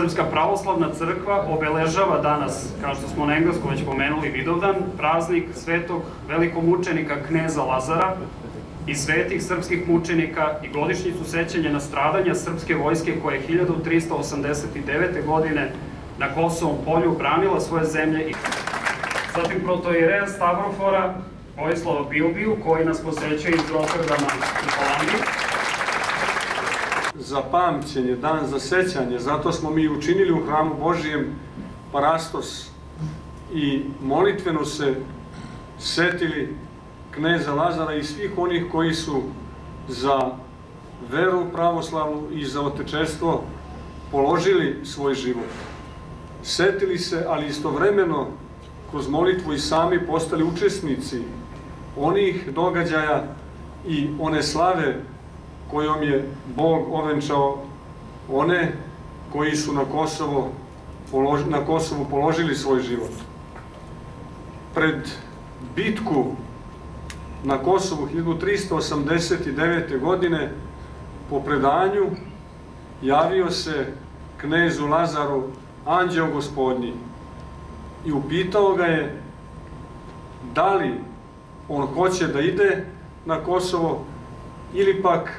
Srpska pravoslavna crkva obeležava danas, kao što smo na engleskom već pomenuli, Vidovdan, praznik svetog velikomučenika kneza Lazara i svetih srpskih mučenika i godišnjicu sećanja na stradanja srpske vojske koja je 1389. godine na Kosovom polju branila svoje zemlje. Zatim protoijereja Stavrofora Vojislava Bilbiju, koji nas posećuje iz Rotterdama u Holandiji. Za pamćenje, dan za sećanje, zato smo mi učinili u hramu Božijem parastos i molitveno se setili kneza Lazara i svih onih koji su za veru pravoslavnu i za otečestvo položili svoj život. Setili se, ali istovremeno kroz molitvu i sami postali učesnici onih događaja i one slave kojom je Bog ovenčao one koji su na Kosovu položili svoj život. Pred bitku na Kosovu 1389. godine po predanju javio se knezu Lazaru anđeo Gospodnji i upitao ga je da li on hoće da ide na Kosovo ili pak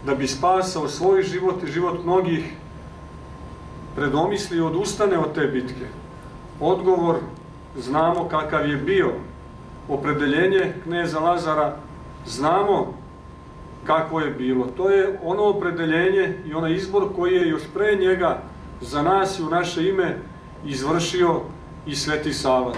da bi spasao svoj život i život mnogih predomisli i odustane od te bitke. Odgovor znamo kakav je bio. Opredeljenje kneza Lazara znamo kako je bilo. To je ono opredeljenje i onaj izbor koji je još pre njega za nas i u naše ime izvršio i Sveti Sava.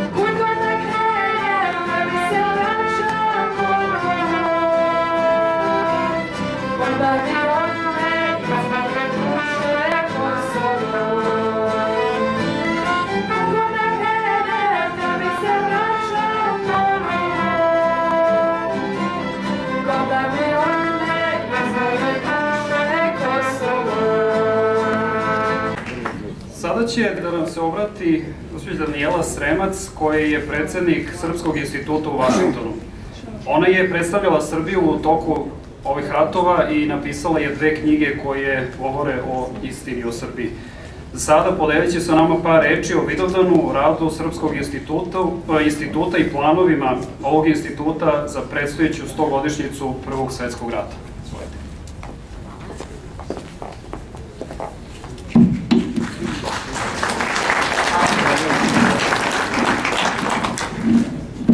Sada će da nam se obrati gospođa Danijela Sremac, koja je predsednik Srpskog instituta u Vašingtonu. Ona je predstavljala Srbiju u toku ovih ratova i napisala je 2 knjige koje govore o istini o Srbiji. Sada podelit će sa nama par reči o Vidovdanu, o radu Srpskog instituta i planovima ovog instituta za predstojeću 100-godišnjicu Prvog svetskog rata.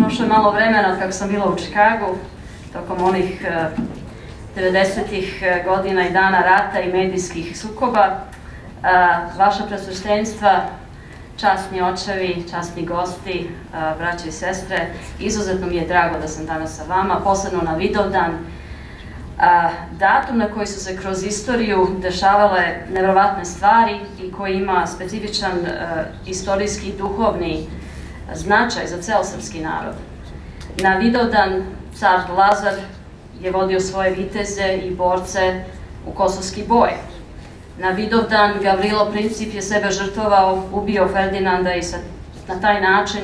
Prošlo je malo vremena od kako sam bila u Čikagu, tokom onih 90-ih godina i dana rata i medijskih sukoba. Vaša presveštenstva, časni očevi, časni gosti, braće i sestre, izuzetno mi je drago da sam danas sa vama, posebno na Vidovdan. Datum na koji su se kroz istoriju dešavale neverovatne stvari i koji ima specifičan istorijski i duhovni značaj za ceo srpski narod. Na Vidovdan car Lazar je vodio svoje viteze i borce u kosovski boj. Na Vidovdan Gavrilo Princip je sebe žrtvovao, ubio Ferdinanda i na taj način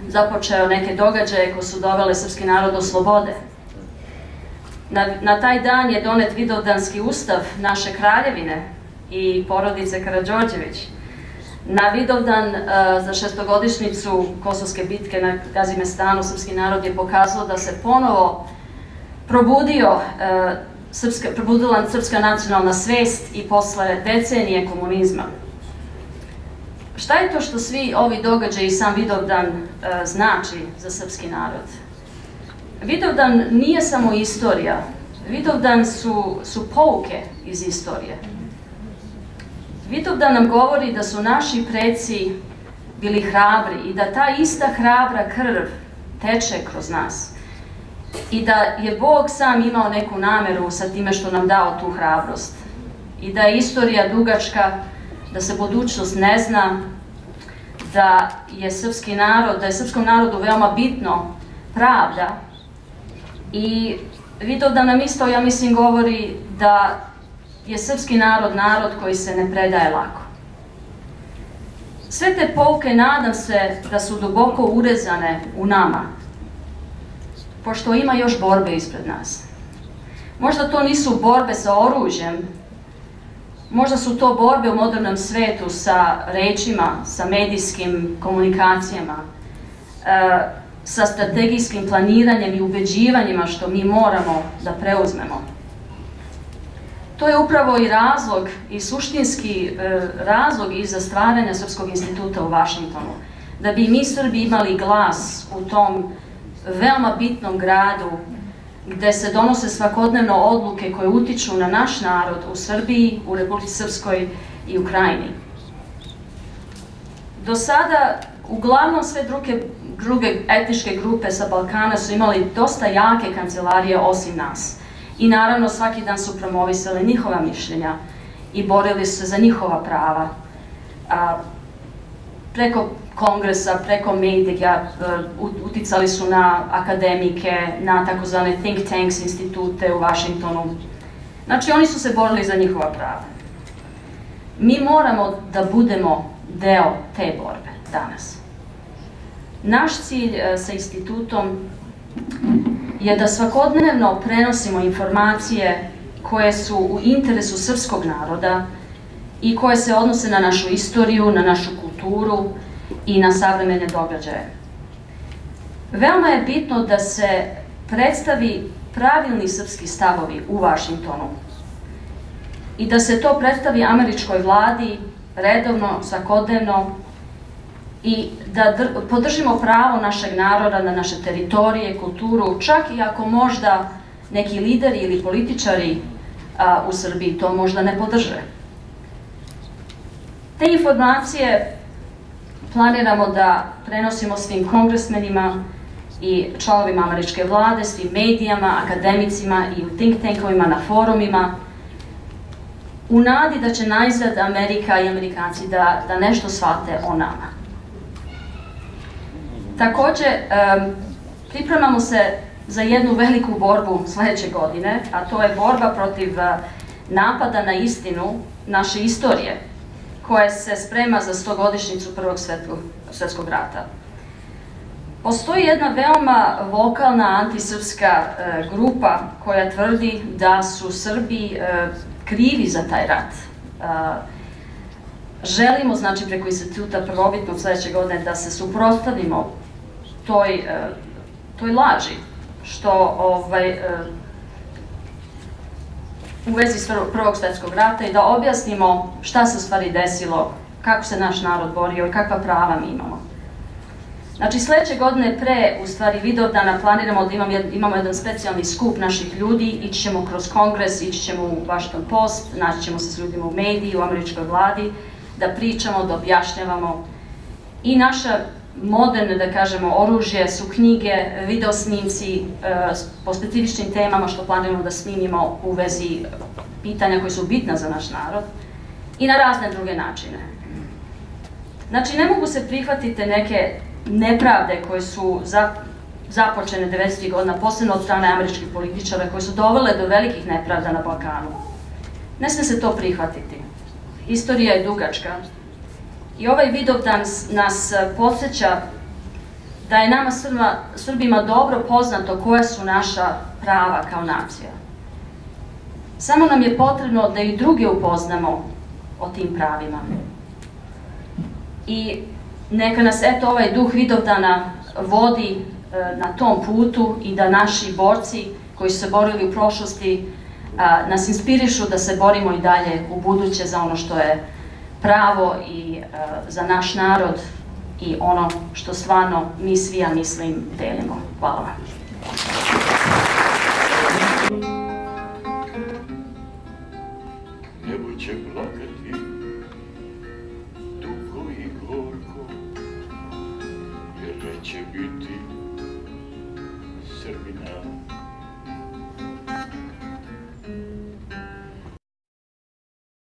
započeo neke događaje koje su dovele srpski narod do slobode. Na taj dan je donet Vidovdanski ustav naše kraljevine i porodice Karađorđević. Na Vidovdan za 600-godišnjicu Kosovske bitke na Gazimestanu srpski narod je pokazao da se ponovo probudila srpska nacionalna svest i posle decenije komunizma. Šta je to što svi ovi događaji i sam Vidovdan znači za srpski narod? Vidovdan nije samo istorija. Vidovdan su pouke iz istorije. Vidovdan nam govori da su naši preci bili hrabri i da ta ista hrabra krv teče kroz nas. I da je Bog sam imao neku nameru sa time što nam dao tu hrabrost. I da je istorija dugačka, da se budućnost ne zna, da je srpskom narodu veoma bitno pravda. I Vidovdan nam isto, ja mislim, govori da je srpski narod narod koji se ne predaje lako. Sve te pouke nadam se da su duboko urezane u nama, pošto ima još borbe ispred nas. Možda to nisu borbe sa oružjem, Možda su to borbe u modernom svetu sa rečima, sa medijskim komunikacijama, sa strategijskim planiranjem i ubeđivanjima što mi moramo da preuzmemo. To je upravo i razlog, i suštinski razlog iza stvaranja Srpskog instituta u Vašingtonu. Da bi mi Srbi imali glas u tom veoma bitnom gradu gde se donose svakodnevno odluke koje utiču na naš narod u Srbiji, u Republici Srpskoj i u Krajini. Do sada, uglavnom sve druge etničke grupe sa Balkana su imali dosta jake kancelarije osim nas. I naravno svaki dan su promovisali njihova mišljenja i borili se za njihova prava. Preko kongresa, preko medija, uticali su na akademike, na takozvane think tanks institute u Vašingtonu. Znači, oni su se borili za njihova prava. Mi moramo da budemo deo te borbe danas. Naš cilj sa institutom je da svakodnevno prenosimo informacije koje su u interesu srpskog naroda i koje se odnose na našu istoriju, na našu kulturu i na savremene događaje. Veoma je bitno da se predstavi pravilni srpski stavovi u Vašingtonu i da se to predstavi američkoj vladi redovno, svakodnevno i da podržimo pravo našeg naroda na naše teritorije, kulturu, čak i ako možda neki lideri ili političari u Srbiji to možda ne podrže. Te informacije planiramo da prenosimo svim kongresmenima i članovima američke vlade, svim medijama, akademicima i u think tankovima, na forumima, u nadi da će najzad Amerika i Amerikanci da nešto shvate o nama. Takođe, pripremamo se za jednu veliku borbu sledeće godine, a to je borba protiv napada na istinu naše istorije, koja se sprema za 100-godišnjicu Prvog svetskog rata. Postoji jedna veoma vokalna antisrpska grupa koja tvrdi da su Srbi krivi za taj rat. Želimo, znači, preko instituta prvobitnog sledeće godine da se suprotstavimo toj laži, što u vezi s Prvog svetskog rata i da objasnimo šta se u stvari desilo, kako se naš narod borio i kakva prava mi imamo. Znači, sledeće godine pre, u stvari, Vidovdana planiramo da imamo jedan specijalni skup naših ljudi, ići ćemo kroz kongres, ići ćemo u Washington Post, naći ćemo se s ljudima u mediji, u američkoj vladi, da pričamo, da objašnjavamo. I naša moderne, da kažemo, oružje su knjige, video snimci po specifičnim temama što planiramo da snimimo u vezi pitanja koji su bitna za naš narod i na razne druge načine. Znači, ne mogu se prihvatiti neke nepravde koje su započene 90. godina, posebno od strane američkih političara, koje su dovele do velikih nepravda na Balkanu. Ne sme se to prihvatiti. Istorija je dugačka. I ovaj Vidovdan nas podsjeća da je nama Srbima dobro poznato koja su naša prava kao nacija. Samo nam je potrebno da i druge upoznamo o tim pravima. I neka nas, eto, ovaj duh Vidovdana vodi na tom putu i da naši borci koji su se borili u prošlosti nas inspirišu da se borimo i dalje u buduće za ono što je pravo i za naš narod i ono što stvarno mi svi, ja mislim, delimo. Hvala vam. Nebo će plakati dugo i gorko, jer neće biti Srbina.